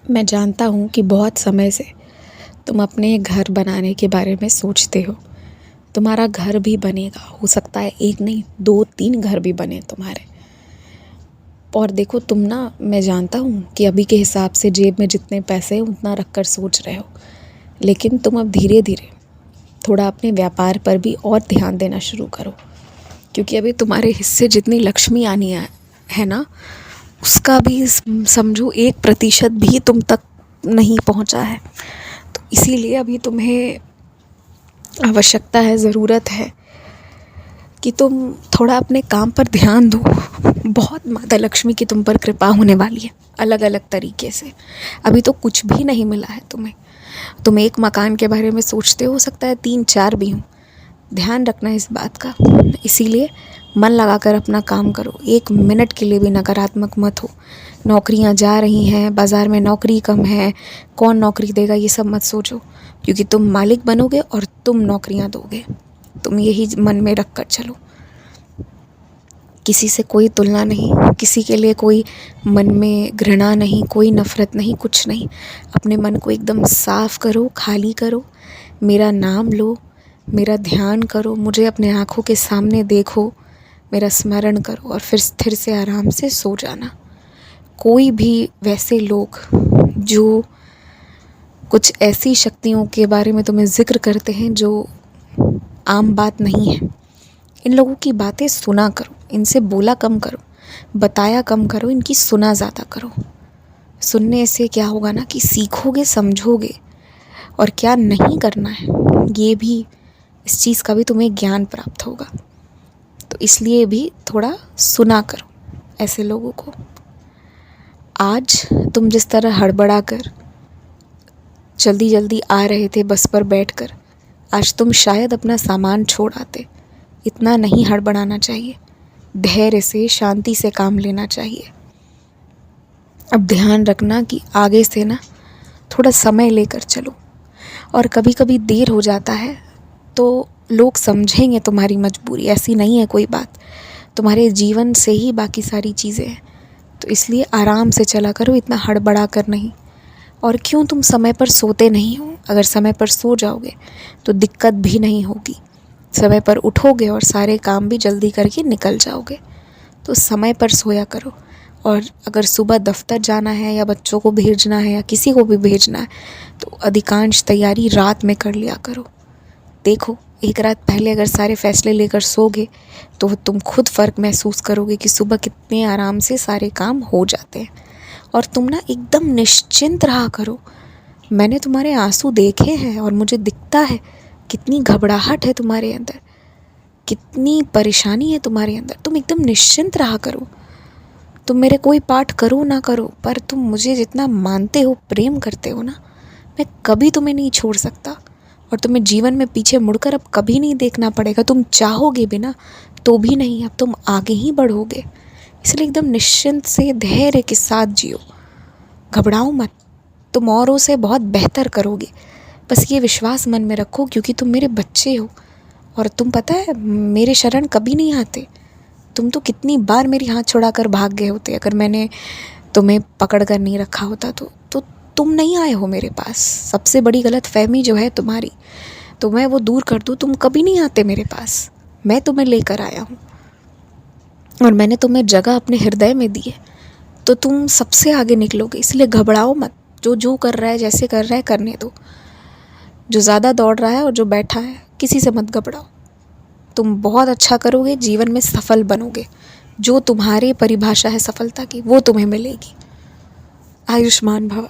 मैं जानता हूँ कि बहुत समय से तुम अपने घर बनाने के बारे में सोचते हो। तुम्हारा घर भी बनेगा, हो सकता है एक नहीं 2-3 घर भी बने तुम्हारे। और देखो तुम ना, मैं जानता हूँ कि अभी के हिसाब से जेब में जितने पैसे हैं उतना रख कर सोच रहे हो, लेकिन तुम अब धीरे धीरे थोड़ा अपने व्यापार पर भी और ध्यान देना शुरू करो, क्योंकि अभी तुम्हारे हिस्से जितनी लक्ष्मी आनी है ना, उसका भी समझो 1% भी तुम तक नहीं पहुँचा है। तो इसीलिए अभी तुम्हें आवश्यकता है, ज़रूरत है कि तुम थोड़ा अपने काम पर ध्यान दो। बहुत माता लक्ष्मी की तुम पर कृपा होने वाली है अलग अलग तरीके से। अभी तो कुछ भी नहीं मिला है तुम्हें। तुम एक मकान के बारे में सोचते हो सकता है 3-4 भी हों। ध्यान रखना इस बात का। इसीलिए मन लगाकर अपना काम करो, 1 मिनट के लिए भी नकारात्मक मत हो। नौकरियां जा रही हैं, बाज़ार में नौकरी कम है, कौन नौकरी देगा, ये सब मत सोचो, क्योंकि तुम मालिक बनोगे और तुम नौकरियां दोगे। तुम यही मन में रख कर चलो। किसी से कोई तुलना नहीं, किसी के लिए कोई मन में घृणा नहीं, कोई नफ़रत नहीं, कुछ नहीं। अपने मन को एकदम साफ़ करो, खाली करो, मेरा नाम लो, मेरा ध्यान करो, मुझे अपने आँखों के सामने देखो, मेरा स्मरण करो और फिर स्थिर से आराम से सो जाना। कोई भी वैसे लोग जो कुछ ऐसी शक्तियों के बारे में तुम्हें ज़िक्र करते हैं जो आम बात नहीं है, इन लोगों की बातें सुना करो, इनसे बोला कम करो, बताया कम करो, इनकी सुना ज़्यादा करो। सुनने से क्या होगा ना कि सीखोगे, समझोगे और क्या नहीं करना है, ये भी, इस चीज़ का भी तुम्हें ज्ञान प्राप्त होगा। तो इसलिए भी थोड़ा सुना करो ऐसे लोगों को। आज तुम जिस तरह हड़बड़ा कर जल्दी जल्दी आ रहे थे बस पर बैठकर, आज तुम शायद अपना सामान छोड़ आते। इतना नहीं हड़बड़ाना चाहिए, धैर्य से, शांति से काम लेना चाहिए। अब ध्यान रखना कि आगे से ना थोड़ा समय लेकर चलो, और कभी कभी देर हो जाता है तो लोग समझेंगे तुम्हारी मजबूरी, ऐसी नहीं है कोई बात। तुम्हारे जीवन से ही बाकी सारी चीज़ें हैं, तो इसलिए आराम से चला करो, इतना हड़बड़ा कर नहीं। और क्यों तुम समय पर सोते नहीं हो? अगर समय पर सो जाओगे तो दिक्कत भी नहीं होगी, समय पर उठोगे और सारे काम भी जल्दी करके निकल जाओगे। तो समय पर सोया करो। और अगर सुबह दफ्तर जाना है या बच्चों को भेजना है या किसी को भी भेजना है, तो अधिकांश तैयारी रात में कर लिया करो। देखो, एक रात पहले अगर सारे फैसले लेकर सोगे तो तुम खुद फ़र्क महसूस करोगे कि सुबह कितने आराम से सारे काम हो जाते हैं। और तुम ना एकदम निश्चिंत रहा करो। मैंने तुम्हारे आंसू देखे हैं और मुझे दिखता है कितनी घबराहट है तुम्हारे अंदर, कितनी परेशानी है तुम्हारे अंदर। तुम एकदम निश्चिंत रहा करो। तुम मेरे कोई पाठ करो ना करो, पर तुम मुझे जितना मानते हो, प्रेम करते हो ना, मैं कभी तुम्हें नहीं छोड़ सकता। और तुम्हें जीवन में पीछे मुड़कर अब कभी नहीं देखना पड़ेगा। तुम चाहोगे भी ना तो भी नहीं, अब तुम आगे ही बढ़ोगे। इसलिए एकदम निश्चिंत से, धैर्य के साथ जियो, घबराओ मत। तुम औरों से बहुत बेहतर करोगे, बस ये विश्वास मन में रखो, क्योंकि तुम मेरे बच्चे हो। और तुम पता है, मेरे शरण कभी नहीं आते। तुम तो कितनी बार मेरी हाथ छुड़ा कर भाग गए होते अगर मैंने तुम्हें पकड़ कर नहीं रखा होता तो तुम नहीं आए हो मेरे पास। सबसे बड़ी गलतफहमी जो है तुम्हारी, तो मैं वो दूर कर दूँ, तुम कभी नहीं आते मेरे पास। मैं तुम्हें लेकर आया हूँ और मैंने तुम्हें जगह अपने हृदय में दी है, तो तुम सबसे आगे निकलोगे। इसलिए घबराओ मत। जो जो कर रहा है, जैसे कर रहा है, करने दो। जो ज़्यादा दौड़ रहा है और जो बैठा है, किसी से मत घबराओ। तुम बहुत अच्छा करोगे, जीवन में सफल बनोगे। जो तुम्हारी परिभाषा है सफलता की, वो तुम्हें मिलेगी। आयुष्मान भव।